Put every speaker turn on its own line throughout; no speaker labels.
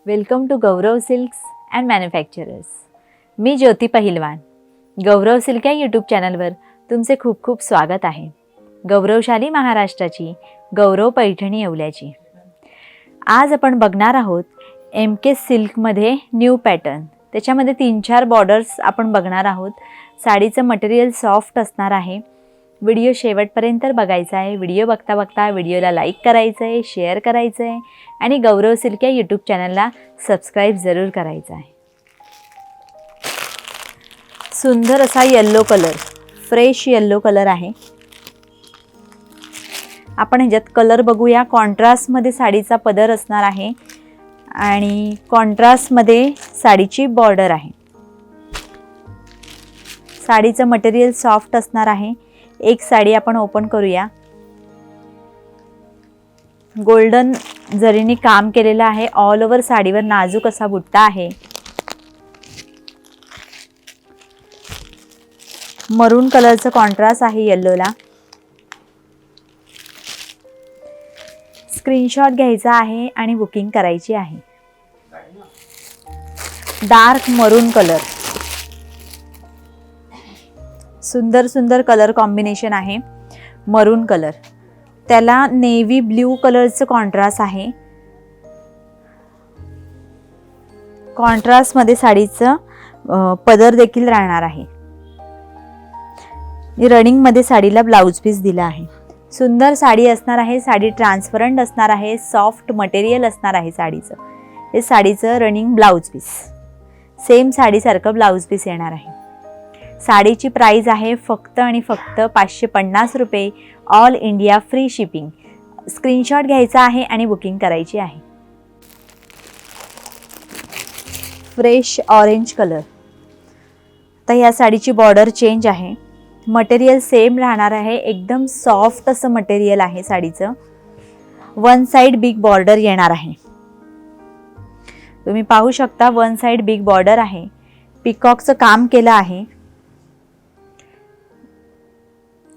Welcome to Gaurav silks and manufacturers. मी Jyoti Pahilwan. Gaurav silk या YouTube चॅनलवर तुमचे खूप खूप स्वागत आहे. गौरवशाली महाराष्ट्राची गौरव पैठणी येवल्याची आज आपण बघणार आहोत. MK सिल्कमध्ये न्यू पॅटर्न, त्याच्यामध्ये 3-4 बॉर्डर्स आपण बघणार आहोत. साडीचं मटेरियल सॉफ्ट असणार आहे. व्हिडिओ शेवटपर्यंत बघायचा आहे. व्हिडिओ बघता बघता व्हिडिओला लाईक करायचं आहे, शेअर करायचं आहे आणि गौरव सिल्क या यूट्यूब चॅनलला सबस्क्राईब जरूर करायचं आहे. सुंदर असा yellow colour, fresh yellow colour आहे. आपण ह्याच्यात कलर बघूया. कॉन्ट्रास्टमध्ये साडीचा पदर असणार आहे आणि कॉन्ट्रास्टमध्ये साडीची बॉर्डर आहे. साडीचं मटेरियल सॉफ्ट असणार आहे. एक साडी आपण ओपन करूया. गोल्डन जरीने काम केलेलं आहे. ऑल ओव्हर साडीवर नाजूक असा बुट्टा आहे. मरून कलरचं कॉन्ट्रास्ट आहे येल्लोला. स्क्रीनशॉट घ्यायचा आहे आणि बुकिंग करायची आहे. डार्क मरून कलर, सुंदर सुंदर कलर कॉम्बिनेशन आहे. मरून कलर, त्याला नेव्ही ब्ल्यू कलरचं कॉन्ट्रास्ट आहे. कॉन्ट्रास्टमध्ये साडीचं पदर देखील राहणार आहे. रनिंगमध्ये साडीला ब्लाऊज पीस दिला आहे. सुंदर साडी असणार आहे. साडी ट्रान्सपरंट असणार आहे. सॉफ्ट मटेरियल असणार आहे साडीचं. हे साडीचं रनिंग ब्लाऊज पीस, सेम साडीसारखं ब्लाऊज पीस येणार आहे. साडीची प्राइस आहे फक्त आणि फक्त 550 रुपये. All India free shipping. Screenshot घ्यायचा आहे आणि बुकिंग करायची आहे. Fresh orange colour. तर ह्या साडीची बॉर्डर चेंज आहे. मटेरियल सेम राहणार आहे. एकदम सॉफ्ट असं मटेरियल आहे साडीचं. वन साइड बिग बॉर्डर येणार आहे. तुम्ही पाहू शकता वन साइड बिग बॉर्डर आहे. पिकॉकचं काम केलं आहे.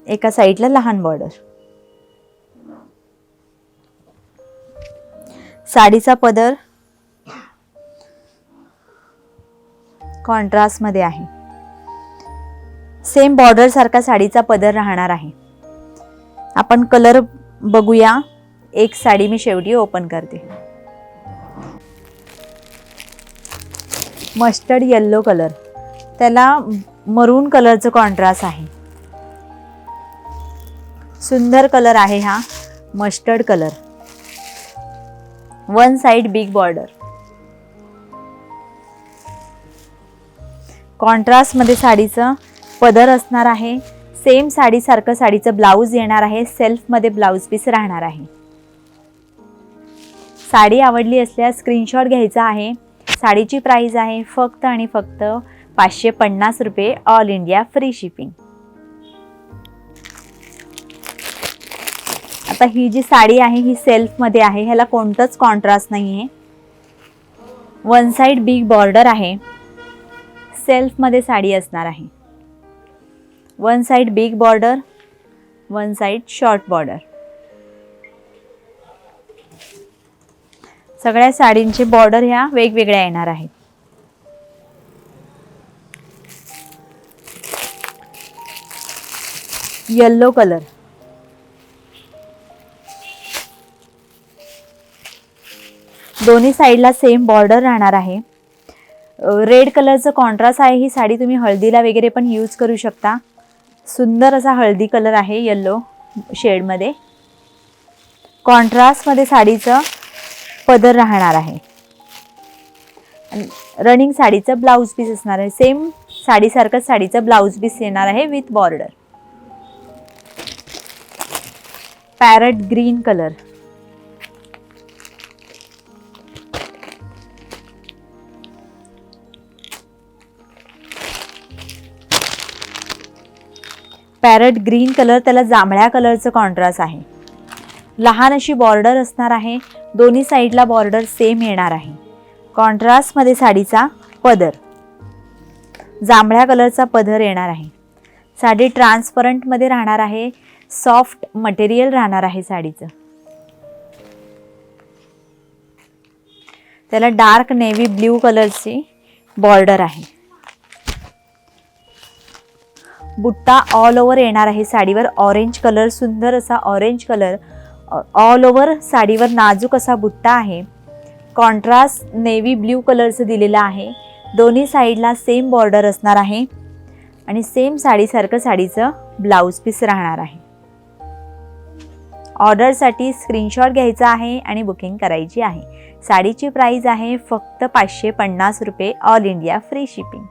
एका साईडला लहान बॉर्डर. साडीचा पदर कॉन्ट्रास्ट मध्ये आहे. सेम बॉर्डर सारखा साडीचा पदर राहणार आहे. आपण कलर बघूया. एक साडी मी शेवटी ओपन करते. मस्टर्ड येल्लो कलर, त्याला मरून कलरचं कॉन्ट्रास्ट आहे. सुंदर कलर आहे हा mustard colour. One side big border. Contrast मध्ये साडीचं पदर असणार आहे. सेम साडीसारखं साडीचं ब्लाऊज येणार आहे. सेल्फ मध्ये ब्लाऊज पीस राहणार आहे. साडी आवडली असल्यास स्क्रीनशॉट घ्यायचा आहे. साडीची प्राइस आहे फक्त आणि फक्त 550 रुपये. All India free shipping. आता ही जी साडी आहे ही सेल्फ मध्ये आहे. ह्याला कोणतंच कॉन्ट्रास्ट नाही आहे. वन साइड बिग बॉर्डर आहे. सेल्फ मध्ये साडी असणार आहे. One side big border, one side short border. सगळ्या साडींचे बॉर्डर ह्या वेगवेगळ्या येणार आहेत. येल्लो कलर, दोन्ही साईडला सेम बॉर्डर राहणार आहे. रेड कलरचं कॉन्ट्रास्ट आहे. ही साडी तुम्ही हळदीला वगैरे पण यूज करू शकता. सुंदर असा हळदी कलर आहे येल्लो शेडमध्ये. कॉन्ट्रास्टमध्ये साडीचं पदर राहणार आहे. रनिंग साडीचं ब्लाऊज पीस असणार आहे. सेम साडीसारखं साडीचं ब्लाऊज पीस येणार आहे with border. Parrot green colour, parrot green colour, त्याला जांभळ्या कलरचं कॉन्ट्रास्ट आहे. लहान अशी बॉर्डर असणार आहे. दोन्ही साईडला बॉर्डर सेम येणार आहे. कॉन्ट्रास्टमध्ये साडीचा पदर, जांभळ्या कलरचा पदर येणार आहे. साडी ट्रान्सपरंटमध्ये राहणार आहे. सॉफ्ट मटेरियल राहणार आहे साडीचं. त्याला डार्क नेव्ही ब्ल्यू कलरची बॉर्डर आहे. बुट्टा ऑल ओव्हर येणार आहे साडीवर. ऑरेंज कलर, सुंदर असा ऑरेंज कलर ऑल ओव्हर साडीवर. नाजूक असा बुट्टा आहे. कॉन्ट्रास्ट नेव्ही ब्ल्यू कलरचं दिलेलं आहे. दोन्ही साईडला सेम बॉर्डर असणार आहे आणि सेम साडीसारखं साडीचं ब्लाऊज पीस राहणार आहे. ऑर्डरसाठी स्क्रीनशॉट घ्यायचा आहे आणि बुकिंग करायची आहे. साडीची प्राइस आहे फक्त 550 रुपये, all India free shipping.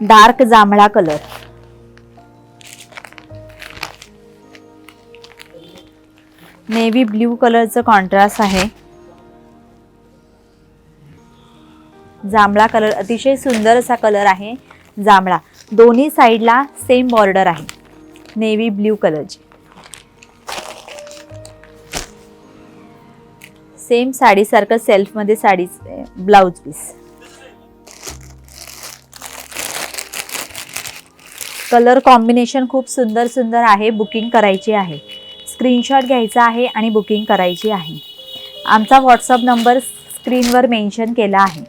Dark जांभळा कलर, नेव्ही ब्ल्यू कलरचं कॉन्ट्रास्ट आहे. जांभळा कलर अतिशय सुंदर असा कलर आहे. जांभळा, दोन्ही साईडला सेम बॉर्डर आहे नेव्ही ब्ल्यू कलरची. सेम साडीसारखं सेल्फमध्ये साडी ब्लाऊज पीस. कलर कॉम्बिनेशन खूप सुंदर सुंदर आहे. बुकिंग करायची आहे. स्क्रीनशॉट घ्यायचा आहे आणि बुकिंग करायची आहे. आमचा व्हॉट्सअप नंबर स्क्रीनवर मेन्शन केला आहे.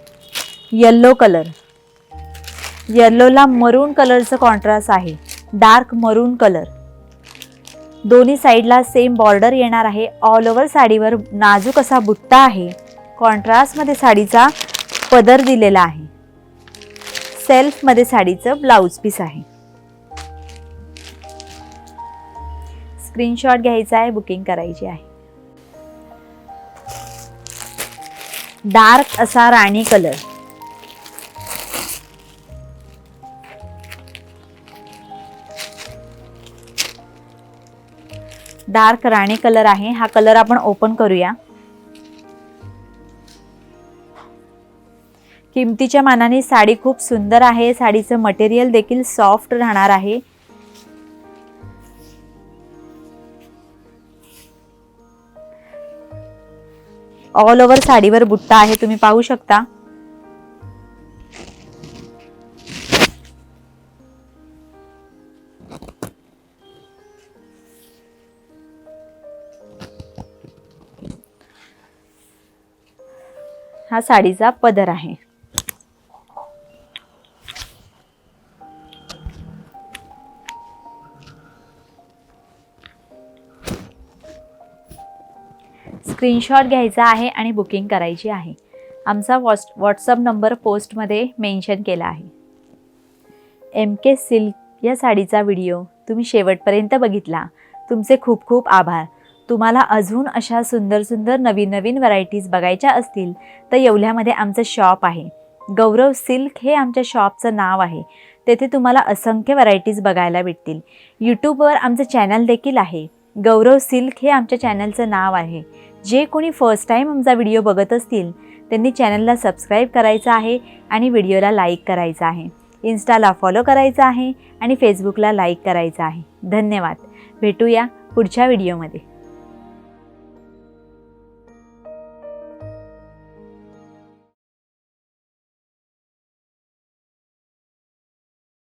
येल्लो कलर, येल्लोला मरून कलरचं कॉन्ट्रास्ट आहे. डार्क मरून कलर. दोन्ही साईडला सेम बॉर्डर येणार आहे. ऑल ओव्हर साडीवर नाजूक असा बुट्टा आहे. कॉन्ट्रास्टमध्ये साडीचा पदर दिलेला आहे. सेल्फमध्ये साडीचं ब्लाऊज पीस आहे. स्क्रीनशॉट घ्यायचा आहे, बुकिंग करायची आहे. डार्क असा राणी कलर, डार्क राणी कलर आहे. हा कलर आपण ओपन करूया. किमतीच्या मानाने साडी खूप सुंदर आहे. साडीचं मटेरियल देखील सॉफ्ट राहणार आहे. ऑल ओव्हर साडीवर बुट्टा आहे, तुम्ही पाहू शकता. हा साडीचा पदर आहे. स्क्रीनशॉट घ्यायचा आहे आणि बुकिंग करायची आहे. आमचा व्हॉट्सअप नंबर पोस्टमध्ये मेन्शन केला आहे. MK सिल्क या साडीचा व्हिडिओ तुम्ही शेवटपर्यंत बघितला. तुमचे खूप खूप आभार. तुम्हाला अजून अशा सुंदर सुंदर नवीन नवीन व्हरायटीज बघायच्या असतील तर येवल्यामध्ये आमचं शॉप आहे. गौरव सिल्क हे आमच्या शॉपचं नाव आहे. तेथे तुम्हाला असंख्य व्हरायटीज बघायला भेटतील. यूट्यूबवर आमचं चॅनल देखील आहे. गौरव सिल्क हे आमच्या चॅनलचं नाव आहे. जे कोणी फर्स्ट टाईम आमचा व्हिडिओ बघत असतील त्यांनी चॅनलला सबस्क्राईब करायचं आहे आणि व्हिडिओला लाईक करायचं आहे. इन्स्टाला फॉलो करायचं आहे आणि फेसबुकला लाईक करायचं आहे. धन्यवाद. भेटूया पुढच्या व्हिडिओमध्ये.